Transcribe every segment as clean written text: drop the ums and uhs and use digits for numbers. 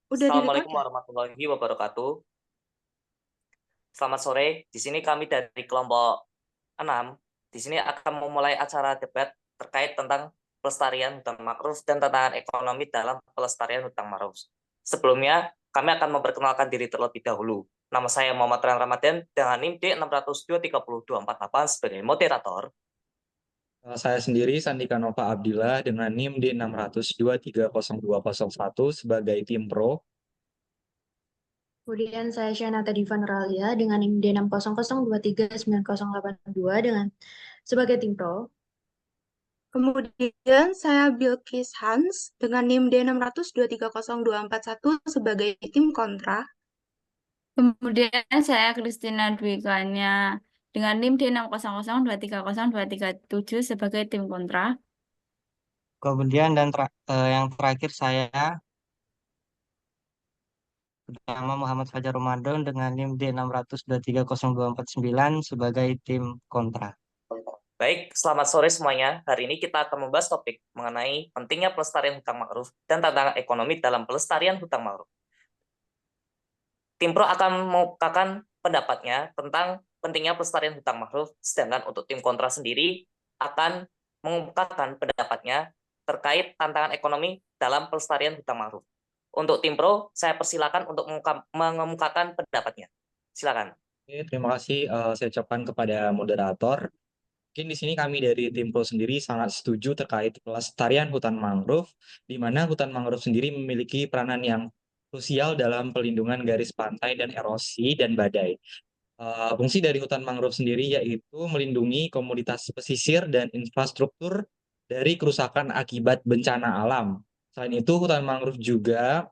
Udah di-record Assalamualaikum ya? warahmatullahi wabarakatuh. Selamat sore. Di sini kami dari kelompok 6. Di sini akan memulai acara debat terkait tentang pelestarian hutan mangrove dan tantangan ekonomi dalam pelestarian hutan mangrove. Sebelumnya, kami akan memperkenalkan diri terlebih dahulu. Nama saya Muhammad Ran Ramadan dengan NIM D6023024 sebagai moderator. Saya sendiri Sandika Nova Abdillah dengan NIM D6023021 sebagai tim pro. Kemudian saya Shanata Divan Ralia dengan NIM D600239082 dengan sebagai tim pro. Kemudian saya Bilkis Hans dengan NIM D600230241 sebagai tim kontra. Kemudian saya Christina Dwikanya dengan NIM D600230237 sebagai tim kontra. Kemudian yang terakhir saya bernama Muhammad Fajar Ramadan dengan NIM D600230249 sebagai tim kontra. Baik, selamat sore semuanya. Hari ini kita akan membahas topik mengenai pentingnya pelestarian hutan mangrove dan tantangan ekonomi dalam pelestarian hutan mangrove. Tim Pro akan mengukakan pendapatnya tentang pentingnya pelestarian hutan mangrove, sedangkan untuk tim kontra sendiri akan mengungkapkan pendapatnya terkait tantangan ekonomi dalam pelestarian hutan mangrove. Untuk tim Pro, saya persilakan untuk mengemukakan pendapatnya. Silakan. Oke, terima kasih saya ucapkan kepada moderator. Mungkin di sini kami dari tim pro sendiri sangat setuju terkait pelestarian hutan mangrove, di mana hutan mangrove sendiri memiliki peranan yang krusial dalam pelindungan garis pantai dan erosi dan badai. Fungsi dari hutan mangrove sendiri yaitu melindungi komoditas pesisir dan infrastruktur dari kerusakan akibat bencana alam. Selain itu, hutan mangrove juga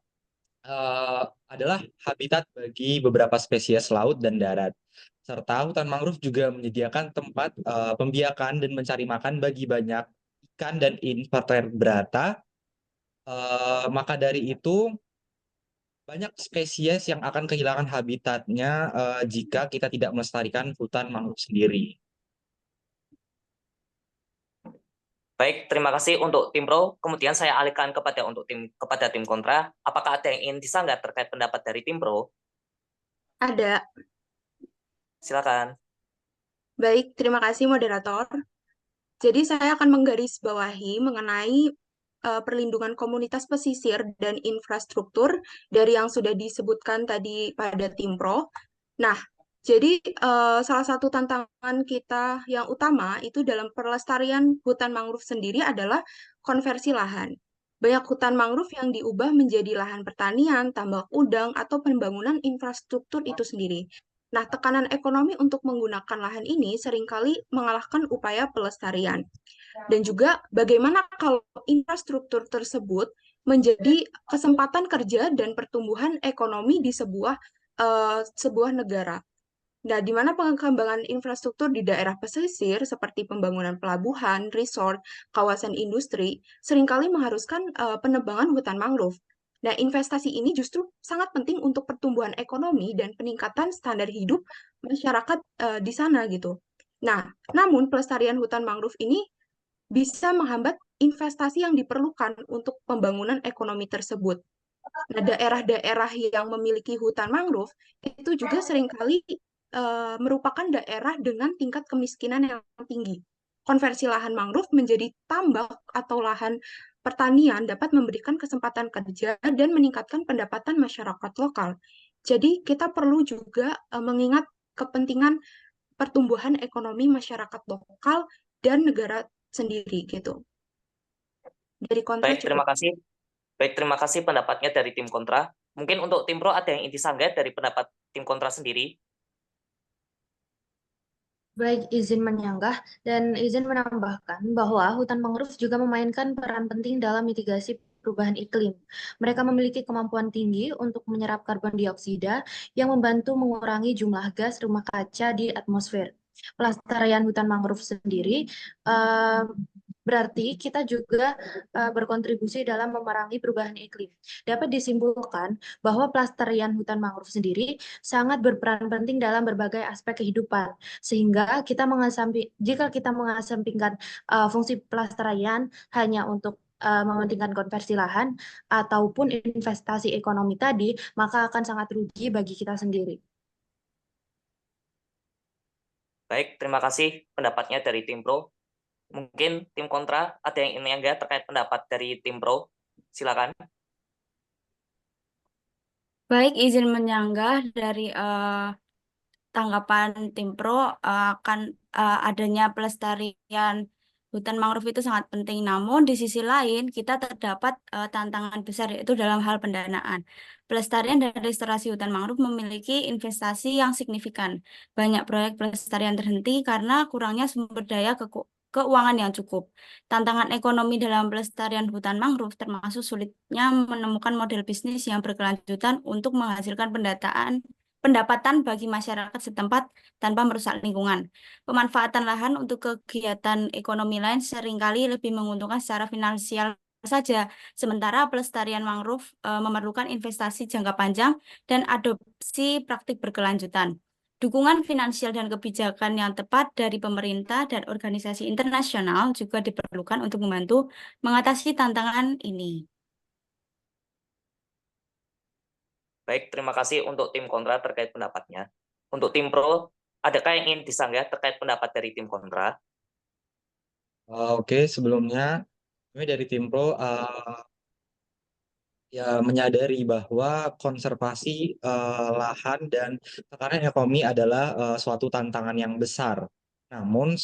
adalah habitat bagi beberapa spesies laut dan darat. Serta hutan mangrove juga menyediakan tempat pembiakan dan mencari makan bagi banyak ikan dan invertebrata. Maka dari itu, banyak spesies yang akan kehilangan habitatnya jika kita tidak melestarikan hutan mangrove sendiri. Baik, terima kasih untuk tim Pro. Kemudian saya alihkan kepada tim kontra. Apakah ada yang ingin disanggah terkait pendapat dari tim Pro? Ada. Silakan. Baik, terima kasih moderator. Jadi saya akan menggarisbawahi mengenai perlindungan komunitas pesisir dan infrastruktur dari yang sudah disebutkan tadi pada tim Pro. Nah, jadi salah satu tantangan kita yang utama itu dalam pelestarian hutan mangrove sendiri adalah konversi lahan. Banyak hutan mangrove yang diubah menjadi lahan pertanian, tambak udang, atau pembangunan infrastruktur itu sendiri. Nah, tekanan ekonomi untuk menggunakan lahan ini seringkali mengalahkan upaya pelestarian. Dan juga bagaimana kalau infrastruktur tersebut menjadi kesempatan kerja dan pertumbuhan ekonomi di sebuah negara. Nah, di mana pengembangan infrastruktur di daerah pesisir seperti pembangunan pelabuhan, resort, kawasan industri, seringkali mengharuskan penebangan hutan mangrove. Nah, investasi ini justru sangat penting untuk pertumbuhan ekonomi dan peningkatan standar hidup masyarakat di sana gitu. Nah, namun pelestarian hutan mangrove ini bisa menghambat investasi yang diperlukan untuk pembangunan ekonomi tersebut. Nah, daerah-daerah yang memiliki hutan mangrove itu juga seringkali merupakan daerah dengan tingkat kemiskinan yang tinggi. Konversi lahan mangrove menjadi tambak atau lahan pertanian dapat memberikan kesempatan kerja dan meningkatkan pendapatan masyarakat lokal. Jadi, kita perlu juga mengingat kepentingan pertumbuhan ekonomi masyarakat lokal dan negara sendiri gitu. Dari kontra Baik, terima cukup. kasih. Baik, terima kasih pendapatnya dari tim kontra. Mungkin untuk tim pro ada yang ingin disanggah dari pendapat tim kontra sendiri? Baik, izin menyanggah dan izin menambahkan bahwa hutan mangrove juga memainkan peran penting dalam mitigasi perubahan iklim. Mereka memiliki kemampuan tinggi untuk menyerap karbon dioksida yang membantu mengurangi jumlah gas rumah kaca di atmosfer. Pelestarian hutan mangrove sendiri berarti kita juga berkontribusi dalam memerangi perubahan iklim. Dapat disimpulkan bahwa pelestarian hutan mangrove sendiri sangat berperan penting dalam berbagai aspek kehidupan, sehingga jika kita mengesampingkan fungsi pelestarian hanya untuk mementingkan konversi lahan ataupun investasi ekonomi tadi, maka akan sangat rugi bagi kita sendiri. Baik, terima kasih pendapatnya dari tim Pro. Mungkin tim kontra ada yang ingin enggak terkait pendapat dari tim Pro? Silakan. Baik, izin menyanggah dari tanggapan tim Pro akan adanya pelestarian hutan mangrove itu sangat penting. Namun di sisi lain kita terdapat tantangan besar yaitu dalam hal pendanaan. Pelestarian dan restorasi hutan mangrove memiliki investasi yang signifikan. Banyak proyek pelestarian terhenti karena kurangnya sumber daya keuangan yang cukup. Tantangan ekonomi dalam pelestarian hutan mangrove termasuk sulitnya menemukan model bisnis yang berkelanjutan untuk menghasilkan pendapatan bagi masyarakat setempat tanpa merusak lingkungan. Pemanfaatan lahan untuk kegiatan ekonomi lain seringkali lebih menguntungkan secara finansial saja, sementara pelestarian mangrove memerlukan investasi jangka panjang dan adopsi praktik berkelanjutan. Dukungan finansial dan kebijakan yang tepat dari pemerintah dan organisasi internasional juga diperlukan untuk membantu mengatasi tantangan ini. Baik, terima kasih untuk tim kontra terkait pendapatnya. Untuk tim Pro, adakah yang ingin disanggah terkait pendapat dari tim kontra? Oke, sebelumnya kami dari tim Pro ya menyadari bahwa konservasi lahan dan tekanan ekonomi adalah suatu tantangan yang besar. Namun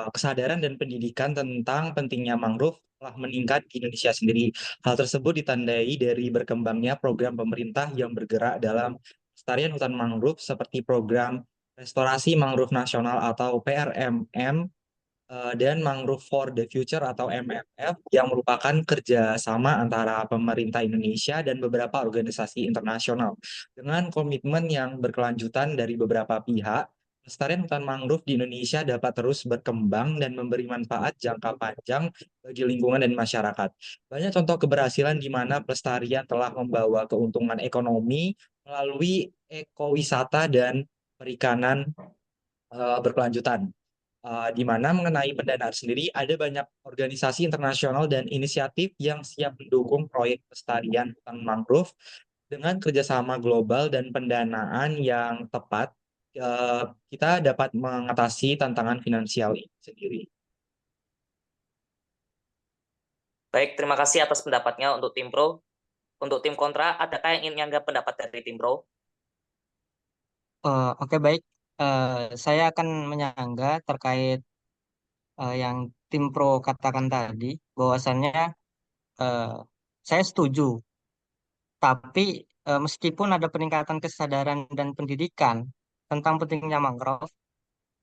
kesadaran dan pendidikan tentang pentingnya mangrove telah meningkat di Indonesia sendiri. Hal tersebut ditandai dari berkembangnya program pemerintah yang bergerak dalam pelestarian hutan mangrove seperti program Restorasi Mangrove Nasional atau PRMN dan Mangrove for the Future atau MFF yang merupakan kerjasama antara pemerintah Indonesia dan beberapa organisasi internasional. Dengan komitmen yang berkelanjutan dari beberapa pihak, pelestarian hutan mangrove di Indonesia dapat terus berkembang dan memberi manfaat jangka panjang bagi lingkungan dan masyarakat. Banyak contoh keberhasilan di mana pelestarian telah membawa keuntungan ekonomi melalui ekowisata dan perikanan berkelanjutan. Di mana mengenai pendanaan sendiri ada banyak organisasi internasional dan inisiatif yang siap mendukung proyek pelestarian hutan mangrove dengan kerjasama global dan pendanaan yang tepat. Kita dapat mengatasi tantangan finansial ini sendiri. Baik, terima kasih atas pendapatnya untuk tim Pro. Untuk tim kontra, adakah yang ingin menyanggah pendapat dari tim Pro? Oke, baik. Saya akan menyanggah terkait yang tim pro katakan tadi, bahwasannya eh, saya setuju. Tapi meskipun ada peningkatan kesadaran dan pendidikan tentang pentingnya mangrove,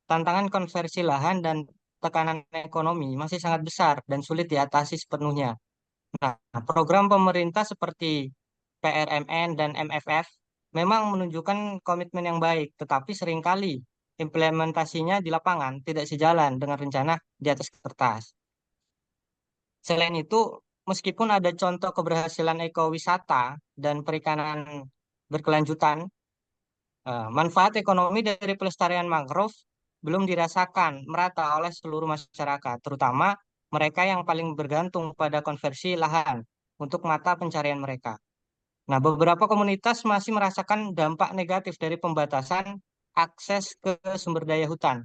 tantangan konversi lahan dan tekanan ekonomi masih sangat besar dan sulit diatasi sepenuhnya. Nah, program pemerintah seperti PRMN dan MFF memang menunjukkan komitmen yang baik, tetapi seringkali implementasinya di lapangan tidak sejalan dengan rencana di atas kertas. Selain itu, meskipun ada contoh keberhasilan ekowisata dan perikanan berkelanjutan, manfaat ekonomi dari pelestarian mangrove belum dirasakan merata oleh seluruh masyarakat, terutama mereka yang paling bergantung pada konversi lahan untuk mata pencarian mereka. Nah, beberapa komunitas masih merasakan dampak negatif dari pembatasan akses ke sumber daya hutan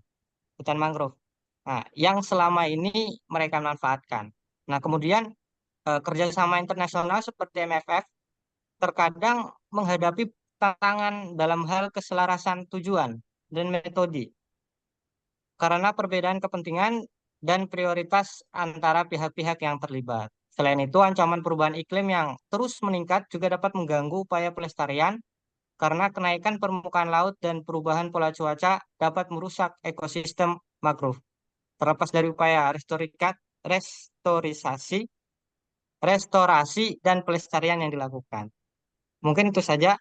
mangrove. Nah, yang selama ini mereka manfaatkan. Nah, kemudian kerjasama internasional seperti MFF terkadang menghadapi tantangan dalam hal keselarasan tujuan dan metode karena perbedaan kepentingan dan prioritas antara pihak-pihak yang terlibat. Selain itu, ancaman perubahan iklim yang terus meningkat juga dapat mengganggu upaya pelestarian karena kenaikan permukaan laut dan perubahan pola cuaca dapat merusak ekosistem mangrove. Terlepas dari upaya restorasi, dan pelestarian yang dilakukan. Mungkin itu saja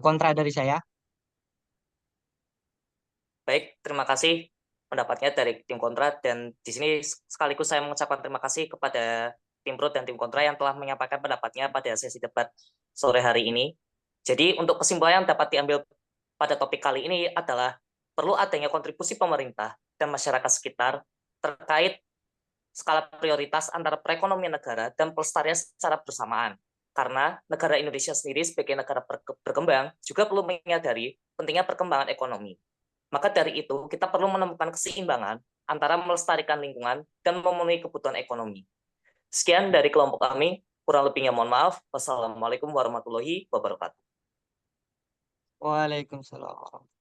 kontra dari saya. Baik, terima kasih pendapatnya dari tim kontra, dan di sini sekaligus saya mengucapkan terima kasih kepada tim pro dan tim kontra yang telah menyampaikan pendapatnya pada sesi debat sore hari ini. Jadi untuk kesimpulan yang dapat diambil pada topik kali ini adalah perlu adanya kontribusi pemerintah dan masyarakat sekitar terkait skala prioritas antara perekonomian negara dan pelestarian secara bersamaan. Karena negara Indonesia sendiri sebagai negara berkembang juga perlu menyadari pentingnya perkembangan ekonomi. Maka dari itu, kita perlu menemukan keseimbangan antara melestarikan lingkungan dan memenuhi kebutuhan ekonomi. Sekian dari kelompok kami, kurang lebihnya mohon maaf. Wassalamualaikum warahmatullahi wabarakatuh. Waalaikumsalam.